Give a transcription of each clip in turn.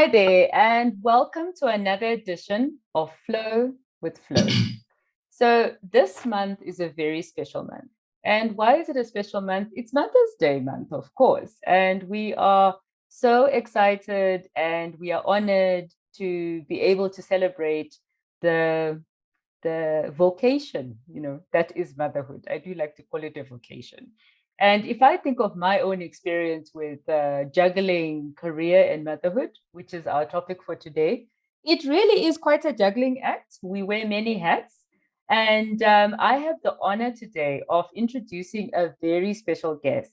Hi there, and welcome to another edition of Flow with Flo. So, this month is a very special month. And why is it a special month? It's Mother's Day month, of course. And we are so excited and we are honored to be able to celebrate the vocation, that is motherhood. I do like to call it a vocation. And if I think of my own experience with juggling career and motherhood, which is our topic for today, it really is quite a juggling act. We wear many hats. And I have the honor today of introducing a very special guest.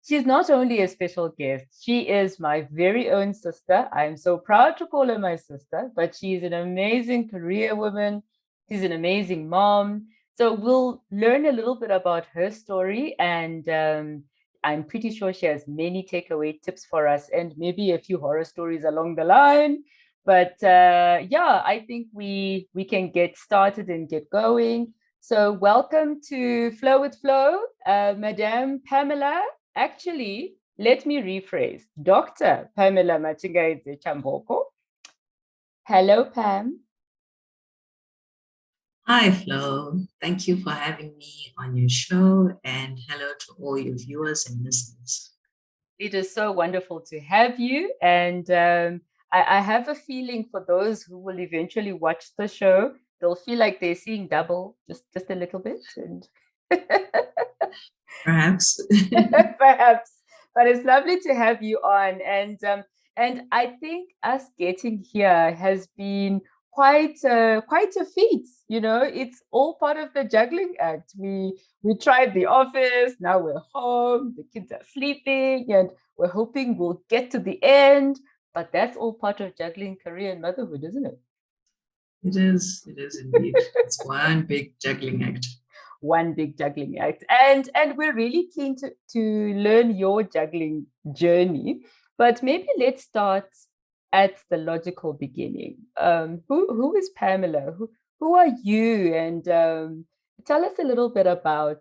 She's not only a special guest, she is my very own sister. I'm so proud to call her my sister, but she's an amazing career woman. She's an amazing mom. So we'll learn a little bit about her story, and I'm pretty sure she has many takeaway tips for us and maybe a few horror stories along the line. But yeah, I think we can get started and get going. So welcome to Flow with Flo, Madame Pamela. Actually, let me rephrase. Dr. Pamela Machingaidze Chamboko. Hello, Pam. Hi, Flo. Thank you for having me on your show, and hello to all your viewers and listeners. It is so wonderful to have you. And I have a feeling for those who will eventually watch the show, they'll feel like they're seeing double, just a little bit. And Perhaps. perhaps, but it's lovely to have you on. And I think us getting here has been quite a feat. It's all part of the juggling act. We tried the office, now we're home, the kids are sleeping, and we're hoping we'll get to the end. But that's all part of juggling career and motherhood, isn't it? It is indeed. It's one big juggling act. One big juggling act. And we're really keen to learn your juggling journey. But maybe let's start at the logical beginning. Who is Pamela? Who are you? And tell us a little bit about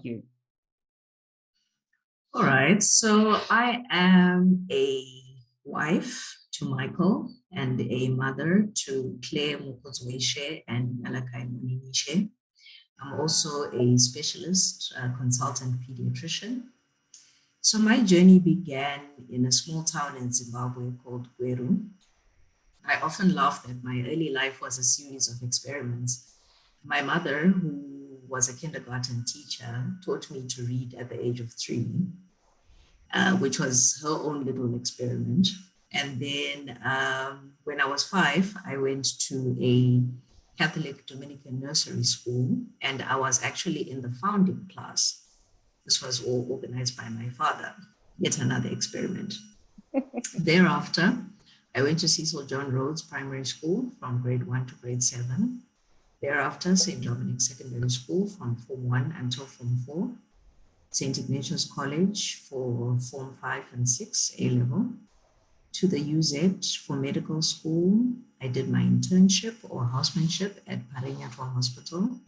you. All right. So I am a wife to Michael and a mother to Claire Mukozweshe and Malakai Muninishe. I'm also a specialist consultant pediatrician. So my journey began in a small town in Zimbabwe called Gweru. I often laugh that my early life was a series of experiments. My mother, who was a kindergarten teacher, taught me to read at the age of 3, which was her own little experiment. And then when I was 5, I went to a Catholic Dominican nursery school, and I was actually in the founding class. This was all organized by my father, yet another experiment. Thereafter, I went to Cecil John Rhodes Primary School from grade 1 to grade 7. Thereafter, St. Dominic Secondary School from Form 1 until Form 4. St. Ignatius College for Form 5 and 6, A-level. To the UZ for medical school. I did my internship or housemanship at Parenyatwa Hospital.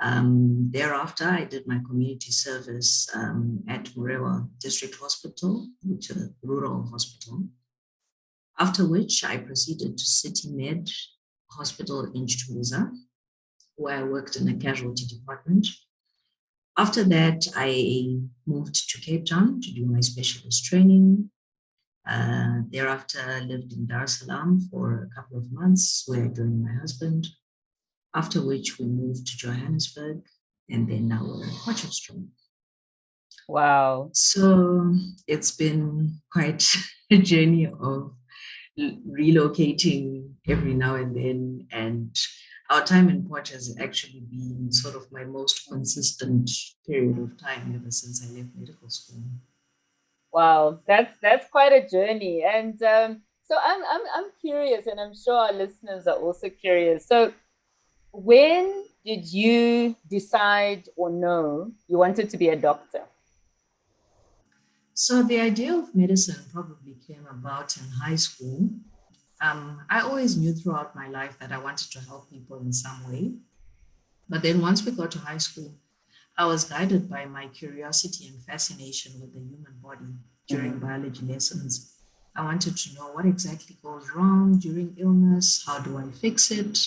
Thereafter, I did my community service at Murewa District Hospital, which is a rural hospital. After which, I proceeded to City Med Hospital in Chituza, where I worked in a casualty department. After that, I moved to Cape Town to do my specialist training. Thereafter, I lived in Dar es Salaam for a couple of months, where I joined my husband. After which, we moved to Johannesburg, and then now we're in Potchefstroom. Wow. So it's been quite a journey of relocating every now and then. And our time in Port has actually been sort of my most consistent period of time ever since I left medical school. Wow, that's quite a journey. And so I'm curious, and I'm sure our listeners are also curious. So when did you decide or know you wanted to be a doctor? So the idea of medicine probably came about in high school. I always knew throughout my life that I wanted to help people in some way. But then once we got to high school, I was guided by my curiosity and fascination with the human body during biology lessons. I wanted to know what exactly goes wrong during illness. How do I fix it?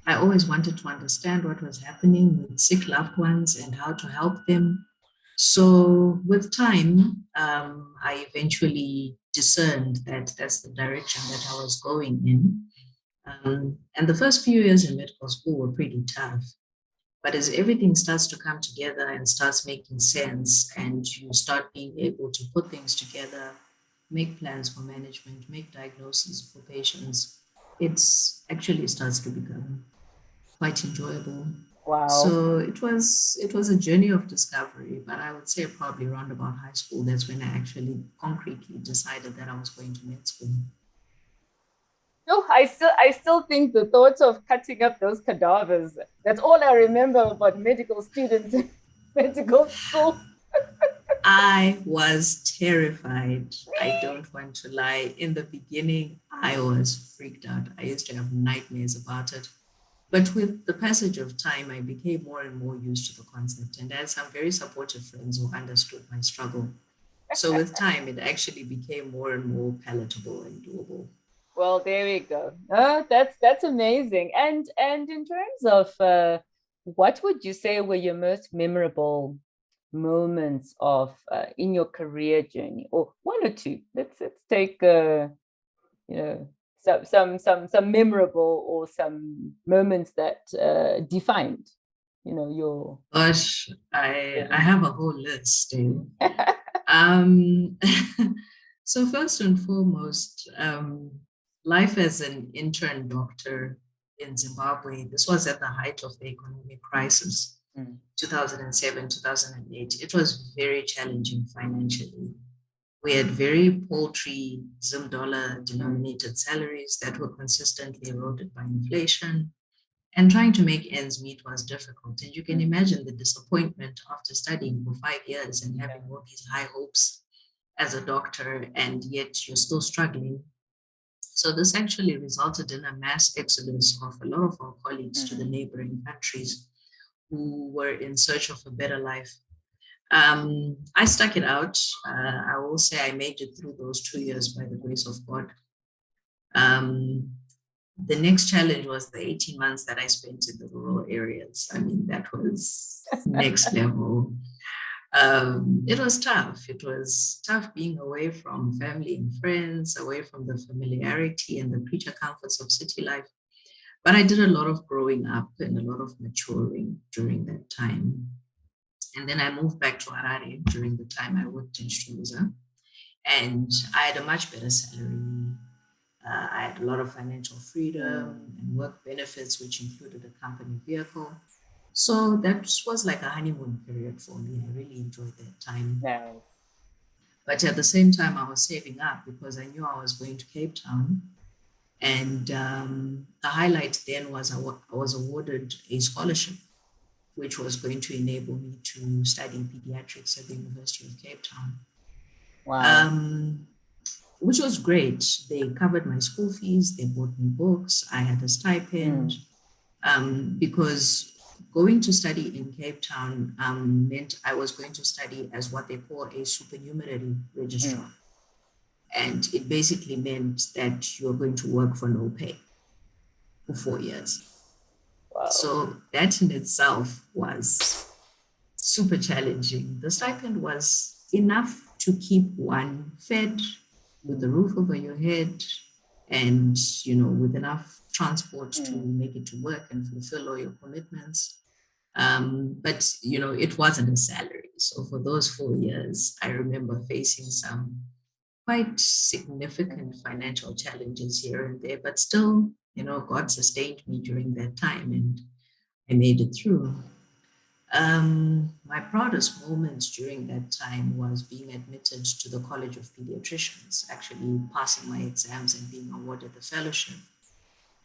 I always wanted to understand what was happening with sick loved ones and how to help them. So, with time, I eventually discerned that that's the direction that I was going in. And the first few years in medical school were pretty tough. But as everything starts to come together and starts making sense, and you start being able to put things together, make plans for management, make diagnoses for patients, it's actually starts to become quite enjoyable. Wow. So it was a journey of discovery, but I would say probably around about high school, that's when I actually concretely decided that I was going to med school. No, I still think the thoughts of cutting up those cadavers, that's all I remember about medical students in medical school. I was terrified. I don't want to lie. In the beginning, I was freaked out. I used to have nightmares about it. But with the passage of time, I became more and more used to the concept. And I had some very supportive friends who understood my struggle. So with time, it actually became more and more palatable and doable. Well, there we go. That's amazing. And in terms of what would you say were your most memorable moments of in your career journey, or one or two? Let's take you know some memorable or some moments that defined your Gosh, I journey. have a whole list. Um, so first and foremost, life as an intern doctor in Zimbabwe, this was at the height of the economic crisis, Mm, 2007, 2008. It was very challenging financially. We had very paltry Zim dollar mm, denominated salaries that were consistently eroded by inflation. And trying to make ends meet was difficult. And you can mm. imagine the disappointment after studying for 5 years and Yeah. having all these high hopes as a doctor, and yet you're still struggling. So, this actually resulted in a mass exodus of a lot of our colleagues to the Mm, neighboring countries who were in search of a better life. I stuck it out. I will say I made it through those 2 years by the grace of God. Um, the next challenge was the 18 months that I spent in the rural areas. I mean, that was next level. It was tough. It was tough being away from family and friends, away from the familiarity and the creature comforts of city life. But I did a lot of growing up and a lot of maturing during that time. And then I moved back to Harare during the time I worked in Struza. And I had a much better salary. I had a lot of financial mm. freedom and work benefits, which included a company vehicle. So that was like a honeymoon period for me. I really enjoyed that time. Nice. But at the same time, I was saving up because I knew I was going to Cape Town. And the highlight then was I was awarded a scholarship, which was going to enable me to study pediatrics at the University of Cape Town. Wow. Um, which was great. They covered my school fees, they bought me books, I had a stipend, Mm, because going to study in Cape Town meant I was going to study as what they call a supernumerary mm. registrar. And it basically meant that you're going to work for no pay for 4 years. Wow. So that in itself was super challenging. The Mm, stipend was enough to keep one fed with the mm, roof over your head and, with enough transport to mm. make it to work and fulfill all your commitments. But, it wasn't a salary. So for those 4 years, I remember facing some quite significant Mm. financial challenges here and there, but still, God sustained me during that time and I made it through. My proudest moments during that time was being admitted to the College of Pediatricians, actually passing my exams and being awarded the fellowship.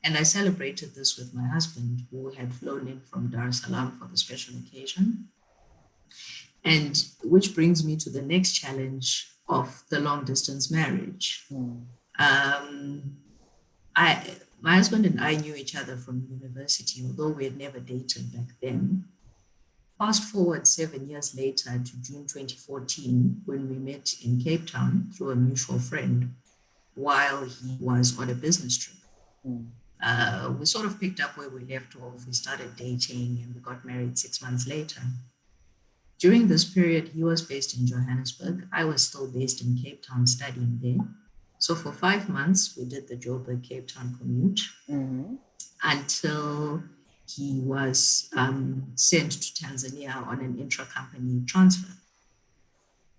And I celebrated this with my husband, who had flown in from Dar es Salaam for the special occasion. And which brings me to the next challenge of the long distance marriage. Mm. Um, my husband and I knew each other from university, although we had never dated back then. Fast forward 7 years later to June 2014, when we met in Cape Town through a mutual friend. while he was on a business trip. Mm. We sort of picked up where we left off. We started dating and we got married 6 months later. During this period, he was based in Johannesburg. I was still based in Cape Town studying there. So for 5 months, we did the Joburg Cape Town commute until he was sent to Tanzania on an intra-company transfer.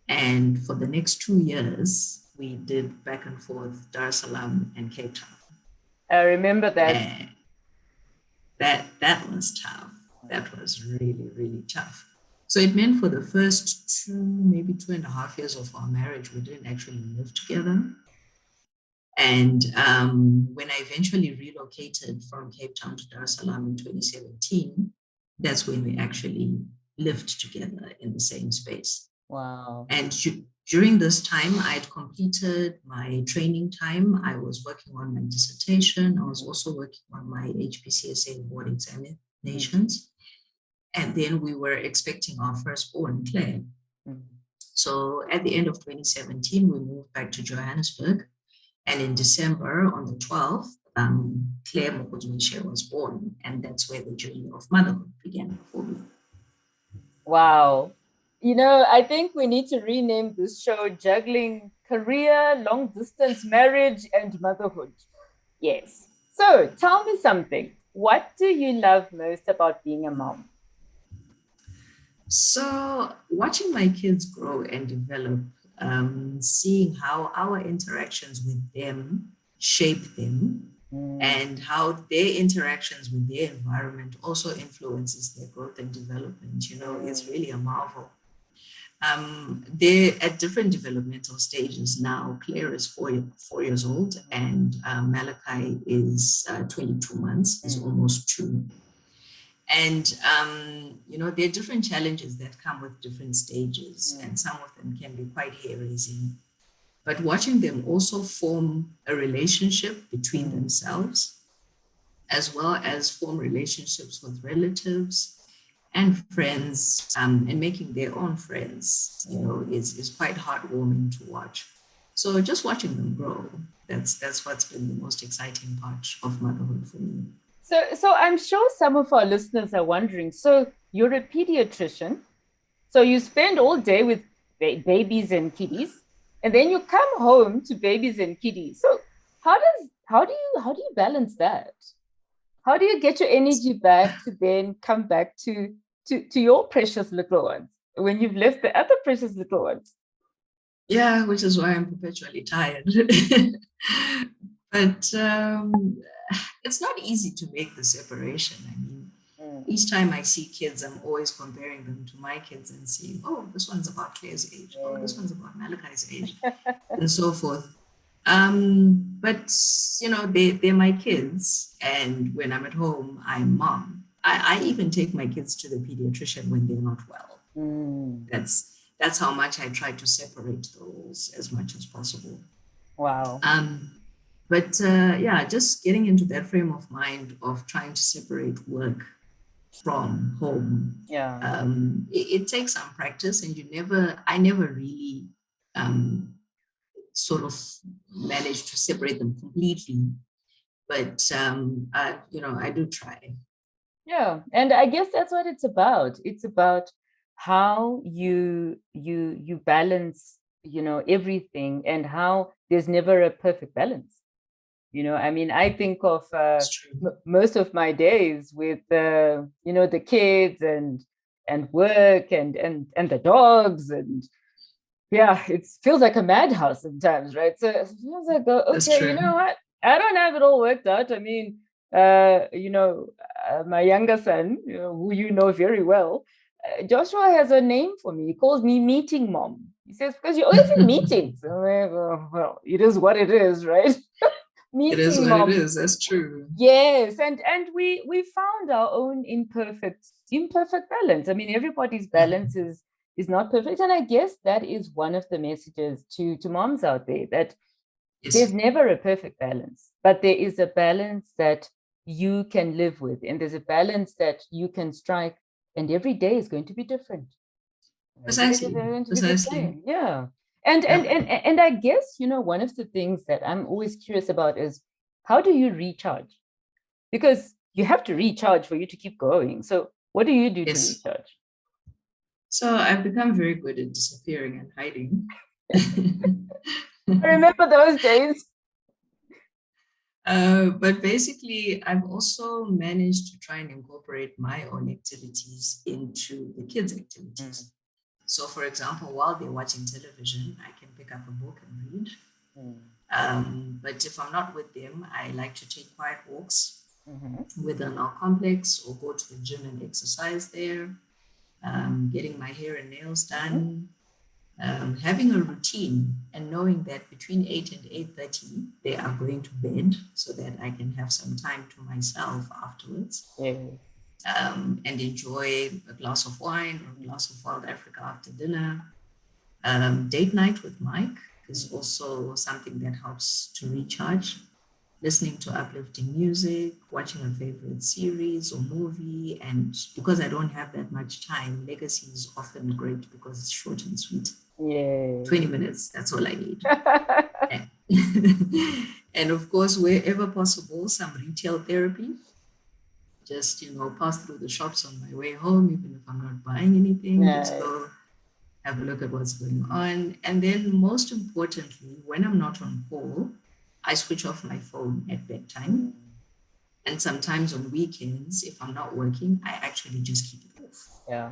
And for the next 2 years, we did back and forth Dar es Salaam and Cape Town. I remember that. And that was tough. That was really, really tough. So it meant for the first maybe 2.5 years of our marriage, we didn't actually live together. And when I eventually relocated from Cape Town to Dar es Salaam in 2017, that's when we actually lived together in the same space. Wow. And during this time, I'd completed my training time. I was working on my dissertation. I was also working on my HPCSA board examinations. And then we were expecting our firstborn, Claire. So at the end of 2017, we moved back to Johannesburg. And in December, on the 12th, Claire Mokotsumishe was born. And that's where the journey of motherhood began for me. Wow. You know, I think we need to rename this show Juggling Career, Long Distance Marriage, and Motherhood. Yes. So tell me something. What do you love most about being a mom? So watching my kids grow and develop, seeing how our interactions with them shape them and how their interactions with their environment also influences their growth and development, it's really a marvel. They're at different developmental stages now. Claire is 4 years old and Malachi is 22 months, is almost 2. And, there are different challenges that come with different stages, and some of them can be quite hair-raising. But watching them also form a relationship between themselves, as well as form relationships with relatives and friends, and making their own friends, is quite heartwarming to watch. So just watching them grow, that's what's been the most exciting part of motherhood for me. So I'm sure some of our listeners are wondering, so you're a pediatrician, so you spend all day with babies and kiddies, and then you come home to babies and kiddies. So how do you balance that? How do you get your energy back to then come back to your precious little ones when you've left the other precious little ones? Yeah, which is why I'm perpetually tired. But it's not easy to make the separation. I mean, each time I see kids, I'm always comparing them to my kids and seeing, oh, this one's about Claire's age. Oh, this one's about Malachi's age, and so forth. But, they're my kids. And when I'm at home, I'm mom. I even take my kids to the pediatrician when they're not well. That's how much I try to separate the roles as much as possible. Wow. But just getting into that frame of mind of trying to separate work from home. Yeah. It takes some practice, and I never really sort of managed to separate them completely. But I do try. Yeah, and I guess that's what it's about. It's about how you balance, everything, and how there's never a perfect balance. I mean, I think of most of my days with the kids and work and the dogs, and yeah, it feels like a madhouse sometimes, right? So sometimes I go, okay, you know what? I don't have it all worked out. I mean, my younger son, who you know very well, Joshua has a name for me. He calls me meeting mom. He says, because you're always in meetings. Well, it is what it is, right? It is what it is. That's true. Yes, and we found our own imperfect balance. I mean, everybody's balance is not perfect, and I guess that is one of the messages to moms out there, that there's never a perfect balance, but there is a balance that you can live with, and there's a balance that you can strike, and every day is going to be different. Precisely. Yeah. And I guess, one of the things that I'm always curious about is, how do you recharge? Because you have to recharge for you to keep going. So what do you do to Yes. recharge? So I've become very good at disappearing and hiding. I remember those days. But basically, I've also managed to try and incorporate my own activities into the kids' activities. So, for example, while they're watching television, I can pick up a book and read. But if I'm not with them, I like to take quiet walks within our complex or go to the gym and exercise there, getting my hair and nails done, having a routine and knowing that between 8 and 8:30 they are going to bed so that I can have some time to myself afterwards. And enjoy a glass of wine or a glass of wild Africa after dinner. Date night with Mike is also something that helps to recharge. Listening to uplifting music, watching a favorite series or movie. And because I don't have that much time, Legacy is often great because it's short and sweet. 20 minutes, that's all I need. And of course, wherever possible, some retail therapy. Just, pass through the shops on my way home, even if I'm not buying anything, just go have a look at what's going on. And then most importantly, when I'm not on call, I switch off my phone at bedtime. And sometimes on weekends, if I'm not working, I actually just keep it off. Yeah.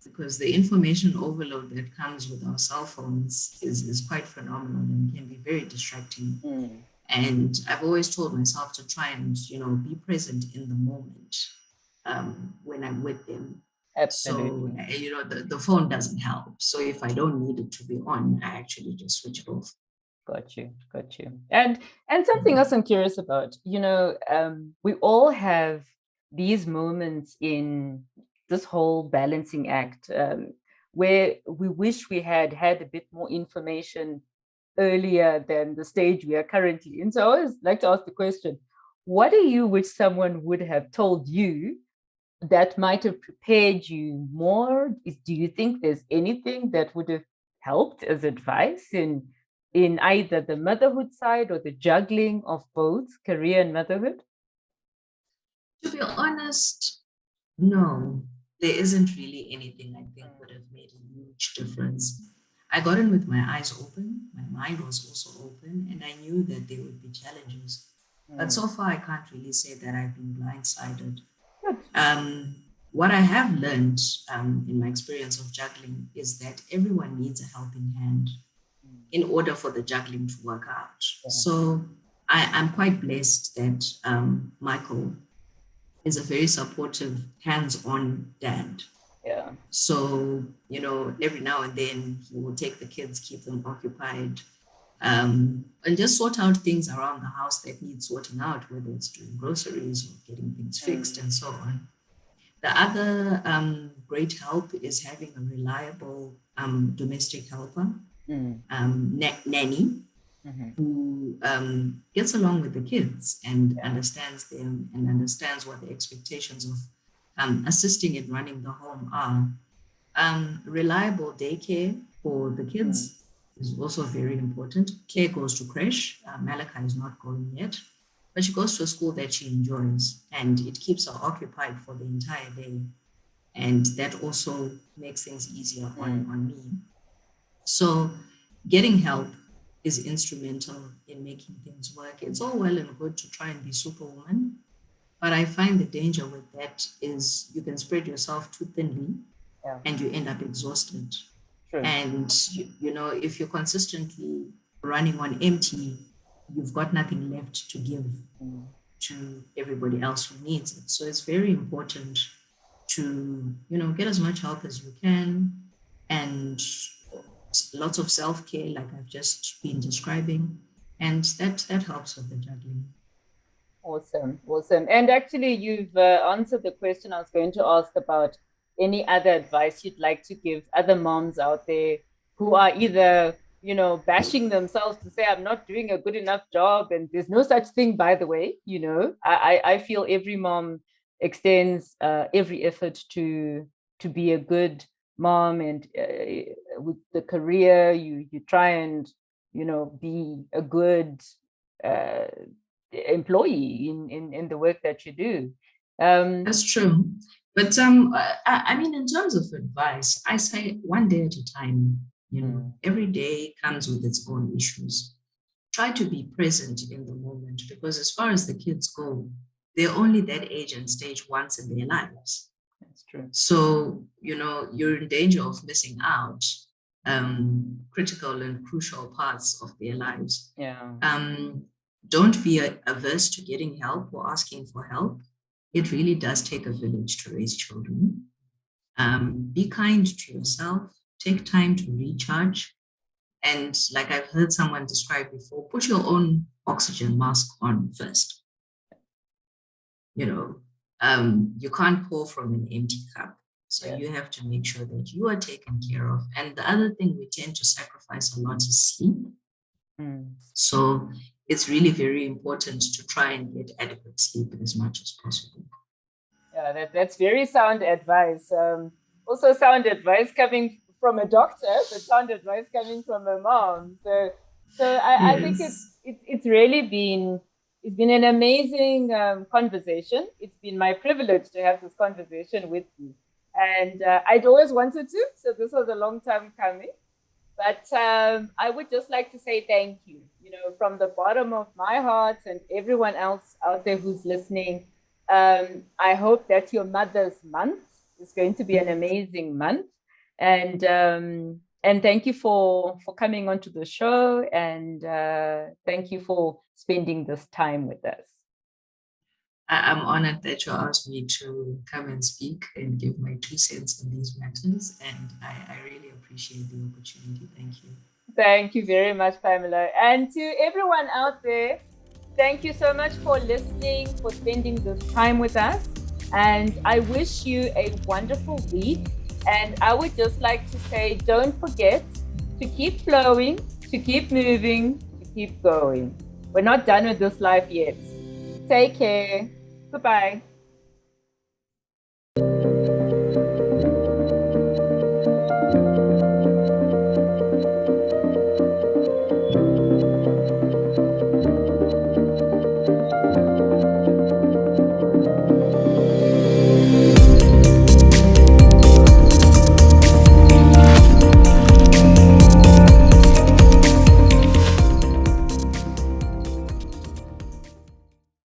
Because the information overload that comes with our cell phones is quite phenomenal and can be very distracting. And I've always told myself to try and, be present in the moment when I'm with them. Absolutely. So, the phone doesn't help. So if I don't need it to be on, I actually just switch it off. Got you. And something else I'm curious about, we all have these moments in this whole balancing act where we wish we had a bit more information earlier than the stage we are currently in. So I always like to ask the question, what do you wish someone would have told you that might have prepared you more? Do you think there's anything that would have helped as advice in either the motherhood side or the juggling of both career and motherhood? To be honest, no, there isn't really anything I think would have made a huge difference. I got in with my eyes open, my mind was also open, and I knew that there would be challenges. But so far, I can't really say that I've been blindsided. What I have learned in my experience of juggling is that everyone needs a helping hand in order for the juggling to work out. So I'm quite blessed that Michael is a very supportive, hands-on dad. So, every now and then he will take the kids, keep them occupied, and just sort out things around the house that need sorting out, whether it's doing groceries or getting things fixed and so on. The other great help is having a reliable domestic helper, nanny, who gets along with the kids and understands them and understands what the expectations of assisting in running the home are. Reliable daycare for the kids is also very important. Claire goes to creche. Malika is not going yet, but she goes to a school that she enjoys, and it keeps her occupied for the entire day. And that also makes things easier on me. So getting help is instrumental in making things work. It's all well and good to try and be superwoman, but I find the danger with that is you can spread yourself too thinly and you end up exhausted. And, if you're consistently running on empty, you've got nothing left to give to everybody else who needs it. So it's very important to, get as much help as you can, and lots of self-care, like I've just been describing, and that helps with the juggling. Awesome. And actually, you've answered the question I was going to ask about any other advice you'd like to give other moms out there who are either, bashing themselves to say, I'm not doing a good enough job. And there's no such thing, by the way. I feel every mom extends every effort to be a good mom, and with the career, you try and be a good uh, employee in the work that you do. That's true. But I mean, in terms of advice, I say one day at a time. Every day comes with its own issues. Try to be present in the moment, because as far as the kids go, they're only that age and stage once in their lives. That's true. So, you're in danger of missing out critical and crucial parts of their lives. Yeah. Don't be averse to getting help or asking for help. It really does take a village to raise children. Be kind to yourself. Take time to recharge. And like I've heard someone describe before, put your own oxygen mask on first. You can't pour from an empty cup. So you have to make sure that you are taken care of. And the other thing we tend to sacrifice a lot is sleep. So it's really very important to try and get adequate sleep as much as possible. Yeah, that's very sound advice. Also sound advice coming from a doctor, but sound advice coming from a mom. So I think it's really been an amazing conversation. It's been my privilege to have this conversation with you, and I'd always wanted to. So this was a long time coming. But I would just like to say thank you, from the bottom of my heart and everyone else out there who's listening. I hope that your Mother's Month is going to be an amazing month. And thank you for coming onto the show. And thank you for spending this time with us. I'm honored that you asked me to come and speak and give my 2 cents in these matters. And I really appreciate the opportunity. Thank you. Thank you very much, Pamela. And to everyone out there, thank you so much for listening, for spending this time with us. And I wish you a wonderful week. And I would just like to say, don't forget to keep flowing, to keep moving, to keep going. We're not done with this life yet. Take care. Goodbye.